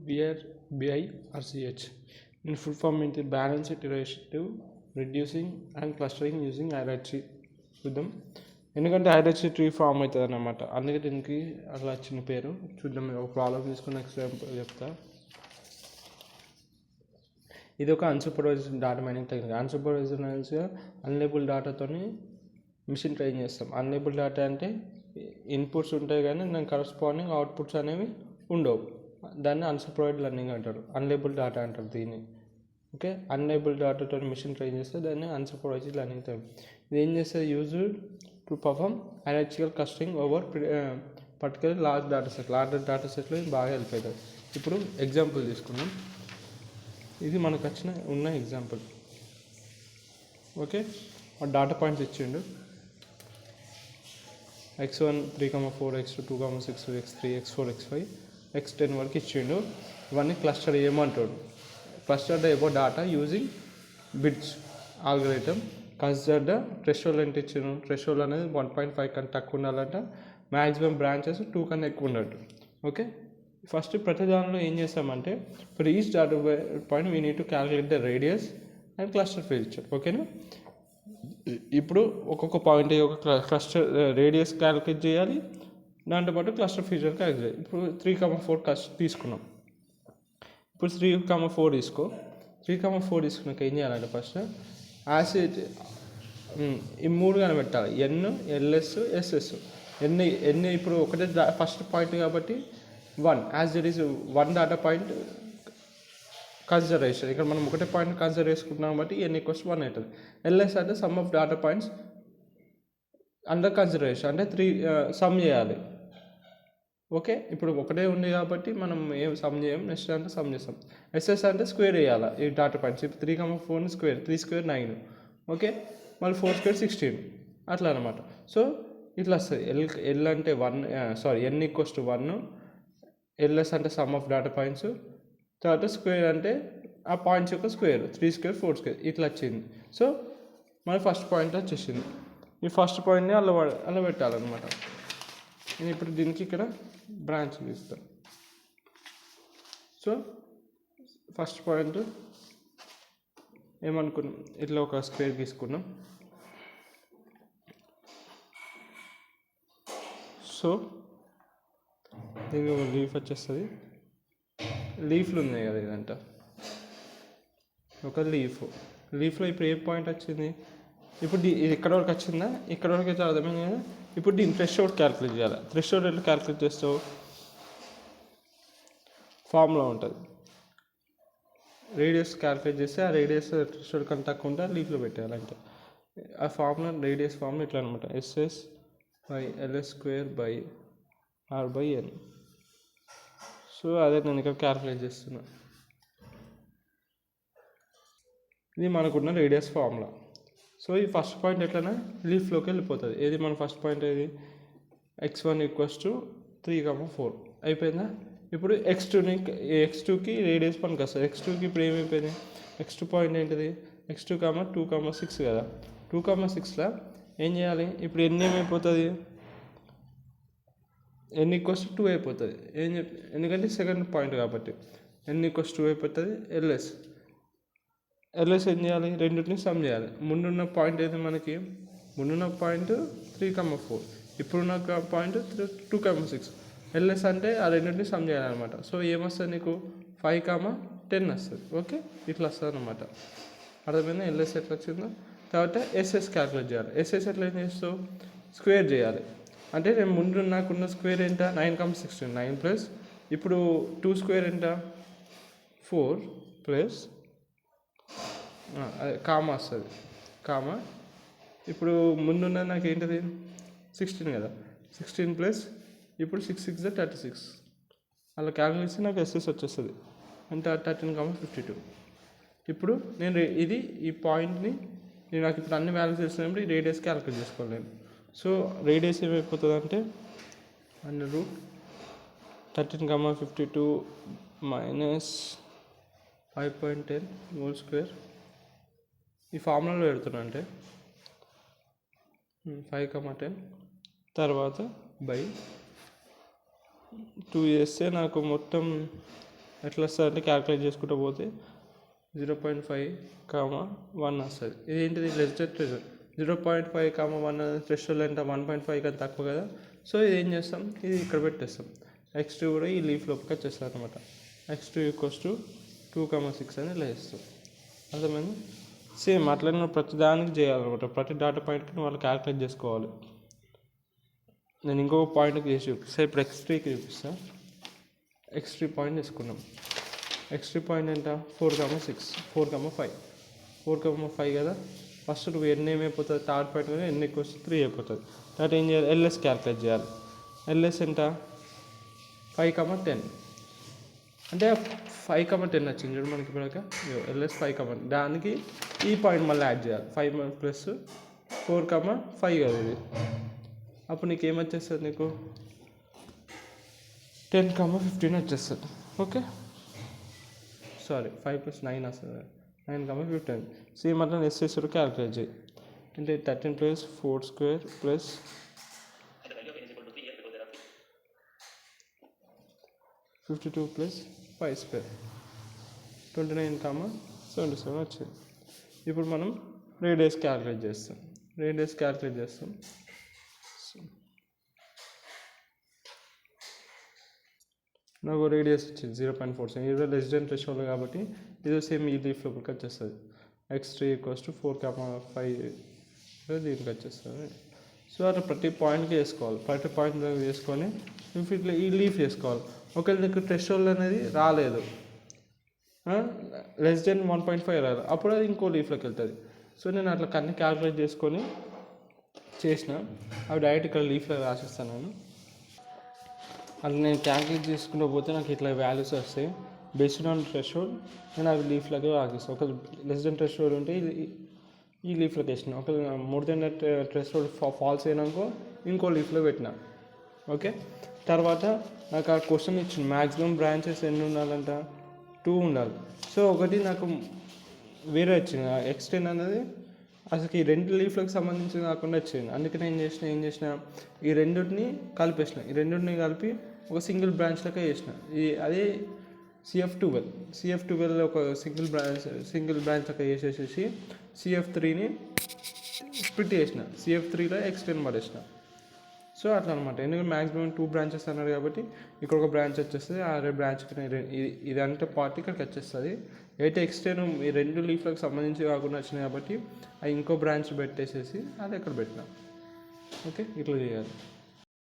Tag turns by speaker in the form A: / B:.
A: BIRCH. In full form into balanced iterative reducing and clustering using hierarchy చూద్దాం. ఎందుకంటే hierarchy tree form అవుతుంది అన్నమాట, అందుకే దీనికి అలా చిన్న పేరు. చూద్దాం, ఒక ప్రాబ్లం తీసుకుని ఎగ్జాంపుల్ చెప్తా. ఇది ఒక unsupervised data mining technique. Unsupervised మీన్స్గా అన్లేబుల్ డేటాతో మిషన్ ట్రైన్ చేస్తాం. అన్లేబుల్ డేటా అంటే ఇన్పుట్స్ ఉంటాయి కానీ దానికి కరస్పాండింగ్ అవుట్పుట్స్ అనేవి ఉండవు. దాన్ని అన్సూపర్వైజ్డ్ లెర్నింగ్ అంటారు, అన్లేబుల్ డేటా అంటారు దీన్ని. ఓకే, అన్లేబుల్ డేటాతో మిషన్ ట్రైన్ చేస్తే దాన్ని అన్సూపర్వైజ్డ్ లెర్నింగ్ టైం. ఇది ఏం చేస్తే used to perform hierarchical clustering over particular large data set. Large data సెట్లో ఇది బాగా హెల్ప్ అవుతుంది. ఇప్పుడు ఎగ్జాంపుల్ తీసుకున్నాం. ఇది మనకు ఉన్న ఎగ్జాంపుల్. ఓకే, డేటా పాయింట్స్ ఇచ్చిండు. x1 3,4, x2 2,6, x3 x4 x5 x10 వరకు ఇచ్చిండు. ఇవన్నీ క్లస్టర్ ఏమంటాడు. Cluster the above data using bits algorithm. Consider the threshold ఎంత ఇచ్చాను. థ్రెషోల్డ్ అనేది 1.5 కన్నా తక్కువ ఉండాలంట. మ్యాక్సిమం బ్రాంచెస్ 2 కన్నా ఎక్కువ ఉండదు. ఓకే, ఫస్ట్ ప్రతి దానిలో ఏం చేస్తామంటే for each data point we need to calculate the radius and cluster feature. ఓకేనా, ఇప్పుడు ఒక్కొక్క పాయింట్ ఒక క్లస్టర్ రేడియస్ క్యాలిక్యులేట్ చేయాలి, దాంతోపాటు క్లస్టర్ ఫీచర్ క్యాలిక్యులేట్ చేయాలి. ఇప్పుడు 3,4 తీసుకున్నాం. ఇప్పుడు 3,4 తీసుకో. 3,4 తీసుకున్నాక ఏం చేయాలంటే ఫస్ట్ యాసిడ్ ఈ మూడు కనిపెట్టాలి. ఎన్, ఎల్ఎస్, ఎస్ఎస్. ఎన్ ఇప్పుడు ఒకటే ఫస్ట్ పాయింట్ కాబట్టి 1 as it is 1 data point consideration. ఇక్కడ మనం ఒకటే పాయింట్ కన్సిడర్ చేసుకుంటున్నాం కాబట్టి ఎన్ ఈక్వల్స్ 1 అవుతుంది. ఎల్ఎస్ అంటే some of data points under consideration, అంటే 3 సమ్ చేయాలి. ఓకే, ఇప్పుడు ఒకటే ఉంది కాబట్టి మనం ఏం సమ్ చేయం, నెక్స్ట్ అంటే సమ్ చేస్తాం. ఎస్ఎస్ అంటే స్క్వేర్ వేయాలి ఈ డేటా పాయింట్స్. ఇప్పుడు 3,4 స్క్వేర్, 3 స్క్వేర్ 9. ఓకే, మళ్ళీ 4 స్క్వేర్ 16, అట్లా అనమాట. సో ఇట్లా వస్తుంది. ఎల్ అంటే 1 ఎన్ ఈక్వల్స్ టు 1, ఎల్ఎస్ అంటే సమ్ ఆఫ్ డేటా పాయింట్స్, తర్వాత స్క్వేర్ అంటే ఆ పాయింట్స్ యొక్క స్క్వేర్, 3 స్క్వేర్ 4 స్క్వేర్ ఇట్లా వచ్చింది. సో మన ఫస్ట్ పాయింట్ వచ్చేసింది. ఈ ఫస్ట్ పాయింట్ని అలా పెట్టాలన్నమాట. నేను ఇప్పుడు దీనికి ఇక్కడ బ్రాంచ్ ఇస్తాను. సో ఫస్ట్ పాయింట్ ఏమనుకున్నాం, ఇట్లా ఒక స్క్వేర్ తీసుకున్నాం. సో దీనికి ఒక లీఫ్ వచ్చేస్తుంది. లీఫ్లు ఉన్నాయి కదా, ఇదంట ఒక లీఫ్లో ఇప్పుడు ఏ పాయింట్ వచ్చింది. ఇప్పుడు ఇది ఎక్కడ వరకు వచ్చిందా, ఇక్కడ వరకు అయితే అర్థమైంది కదా. ఇప్పుడు దీన్ని థ్రెషోల్డ్ క్యాలిక్యులేట్ చేయాలి. థ్రెషోల్డ్ ఎట్లా క్యాలిక్యులేట్ చేస్తావు, ఫార్ములా ఉంటుంది. రేడియస్ క్యాలిక్యులేట్ చేస్తే ఆ రేడియస్ థ్రెషోల్డ్ కన్నా తక్కువ ఉంటే లీఫ్లో పెట్టాలంటే ఆ ఫార్ములా రేడియస్ ఫార్ములా ఇట్లా అనమాట. SS by LS square by R by N. So అదే నేను ఇక్కడ క్యాలిక్యులేట్ చేస్తున్నా. ఇది మనకున్న రేడియస్ ఫార్ములా. సో ఈ ఫస్ట్ పాయింట్ ఎట్లనే లీఫ్లోకి వెళ్ళిపోతుంది. ఏది మన ఫస్ట్ పాయింట్, ఏది x1 ఈక్వల్స్ టు 3,4 అయిపోయిందా. ఇప్పుడు x2కి రేడియస్ పనికి వస్తుంది. x2కి ఇప్పుడు ఏమైపోయింది, x2 పాయింట్ ఏంటిది, x2, 2,6 కదా. 2,6లో ఏం చేయాలి, ఇప్పుడు ఎన్ని ఏమైపోతుంది, n ఈక్వల్స్ టు 2 అయిపోతుంది. ఎందుకంటే సెకండ్ పాయింట్ కాబట్టి n ఈక్వల్స్ 2 అయిపోతుంది. ఎల్ఎస్ ఏం చేయాలి, రెండింటిని సమ్ చేయాలి. ముందున్న పాయింట్ ఏది మనకి, ముందున్న పాయింట్ 3,4, ఇప్పుడున్న పాయింట్ 2,6. ఎల్ఎస్ అంటే ఆ రెండింటిని సమ్ చేయాలన్నమాట. సో ఏమొస్తుంది నీకు 5,10 వస్తుంది. ఓకే, ఇట్లా వస్తుంది అనమాట. అర్థమైందా ఎల్ఎస్ ఎట్లా వచ్చిందో. తర్వాత ఎస్ఎస్ క్యాలిక్యులేట్ చేయాలి. ఎస్ఎస్ ఎట్లా ఏం చేస్తావు, స్క్వేర్ చేయాలి. అంటే నేను ముందు నాకున్న స్క్వేర్ ఎంత, 9,16, 9 ప్లస్ ఇప్పుడు 2 స్క్వేర్ ఎంత 4 ప్లస్ కామా వస్తుంది. కామా ఇప్పుడు ముందున్న నాకు ఏంటిది 16 కదా, 16 ప్లస్ ఇప్పుడు 6 6 36 అలా క్యాలిక్యులేట్ చేస్తే నాకు ఎస్ఎస్ వచ్చేస్తుంది. అంటే 13,52. ఇప్పుడు నేను ఈ పాయింట్ని నాకు ఇప్పుడు అన్ని వాల్యూస్ చేస్తున్నప్పుడు ఈ రేడియస్ క్యాలిక్యులేట్ చేసుకోవాలి నేను. సో రేడియస్ ఏమైపోతుంది అంటే √13,52 మైనస్ 5.10 హోల్ స్క్వేర్. ఈ ఫార్ములాలో పెడుతున్నా అంటే 5,10 తర్వాత బై 2 చేస్తే నాకు మొత్తం ఎట్లా వస్తుంది అంటే క్యాలిక్యులేట్ చేసుకుంటూ పోతే 0.5, 1 వస్తుంది. ఇది ఏంటిది లెస్ దెన్ 0.5, 1 థ్రెషోల్డ్ అంటే 1.5 కన్నా తక్కువ కదా. సో ఇది ఏం చేస్తాం, ఇది ఇక్కడ పెట్టేస్తాం. x2 కూడా ఈ లీఫ్ లోపలికి వచ్చేస్తుంది అనమాట. x2 = 2, 6 అని ఇలా వేస్తాం. అర్థమైంది. సేమ్ అట్లనే ప్రతి దానికి చేయాలన్నమాట. ప్రతి డేటా పాయింట్కి వాళ్ళు క్యాలిక్యులేట్ చేసుకోవాలి. నేను ఇంకొక పాయింట్కి చేసి చూపిస్తాను. ఇప్పుడు x3కి చూపిస్తాను. x3 పాయింట్ తీసుకున్నాం. x3 పాయింట్ ఎంత 4, 6, 4, 5 కదా. ఫస్ట్ నువ్వు ఎన్ని ఏమైపోతుంది, థర్డ్ పాయింట్ కానీ ఎన్ని ఎక్కువ వస్తుంది 3 అయిపోతుంది. తర్వాత ఏం చేయాలి, LS క్యాలిక్యులేట్ చేయాలి. LS ఎంత 5, 10 అంటే 5, 10 వచ్చింది చూడు మనకి. ఇప్పుడు LS 5, దానికి ఈ పాయింట్ మళ్ళీ యాడ్ చేయాలి. 5 + 4, 5 కదా ఇది. అప్పుడు నీకు ఏమొచ్చేస్తుంది, నీకు 10, 15 వచ్చేస్తుంది. ఓకే, సారీ 5 + 9 వస్తుంది. 9, 15. సేమ్ అట్లా ఎస్ఎస్ క్యాలిక్యులేట్ చేయి. అంటే 13 + 4² + 52 + 5², 29, 77 వచ్చింది. ఇప్పుడు మనం రేడియస్ క్యాలిక్యులేట్ చేస్తాం. నాకు రేడియస్ వచ్చింది 0.47. ఇది లెస్ దెన్ థ్రెషోల్డ్ కాబట్టి ఇది సేమ్ ఈ లీఫ్ లోపలికి వచ్చేస్తుంది. x3 = 4, 5 దీనికి వచ్చేస్తుంది. సో అట్లా ప్రతి పాయింట్కి వేసుకోవాలి. ప్రతి పాయింట్ వేసుకొని ఇట్లా ఈ లీఫ్ వేసుకోవాలి. ఒకవేళ నీకు థ్రెషోల్డ్ అనేది రాలేదు, లెస్ దెన్ 1.5 రాదు, అప్పుడు అది ఇంకో లీఫ్లోకి వెళ్తుంది. సో నేను అట్లా కన్నీ క్యాలిక్యులేట్ చేసుకొని చేసిన అవి డైరెక్ట్ ఇక్కడ లీఫ్లో రాసిస్తాను నేను. అట్లా నేను క్యాలిక్యులేట్ చేసుకుంటూ పోతే నాకు ఇట్లా వాల్యూస్ వస్తాయి. బేస్డ్ ఆన్ థ్రెషోల్డ్ నేను అవి లీఫ్లోకి రాసిస్తాను. ఒక లెస్ దెన్ థ్రెషోల్డ్ ఉంటే ఈ లీఫ్లోకి వేసిన, ఒక మోర్ దెన్ థ్రెషోల్డ్ ఫాల్స్ అయినాకో ఇంకో లీఫ్లో పెట్టిన. ఓకే, తర్వాత నాకు ఆ క్వశ్చన్ ఇచ్చింది, మ్యాక్సిమం బ్రాంచెస్ ఎన్ని ఉండాలంట, 2 ఉండాలి. సో ఒకటి నాకు వేరే వచ్చింది, x10 అనేది అసలు ఈ 2 లీఫ్లకు సంబంధించి కాకుండా వచ్చింది. అందుకని ఏం చేసిన ఈ రెండింటిని కలిపి ఒక సింగిల్ బ్రాంచ్లకే చేసిన. అదే CF12 ఒక సింగిల్ బ్రాంచ్ లెక్క చేసేసి CF3ని స్ప్లిట్ చేసిన, CF3లో x10 పడేసిన. సో అట్లా అనమాట. ఎందుకంటే మ్యాక్సిమం 2 బ్రాంచెస్ అన్నారు కాబట్టి ఇక్కడ ఒక బ్రాంచ్ వచ్చేస్తుంది. ఆ బ్రాంచ్కి ఇదంటే పార్ట్ ఇక్కడికి వచ్చేస్తుంది. అయితే x10 ఈ 2 లీఫ్లకు సంబంధించి కాకుండా వచ్చినాయి కాబట్టి అది ఇంకో బ్రాంచ్ పెట్టేసేసి అది ఎక్కడ పెట్టినా. ఓకే, ఇట్లా చేయాలి.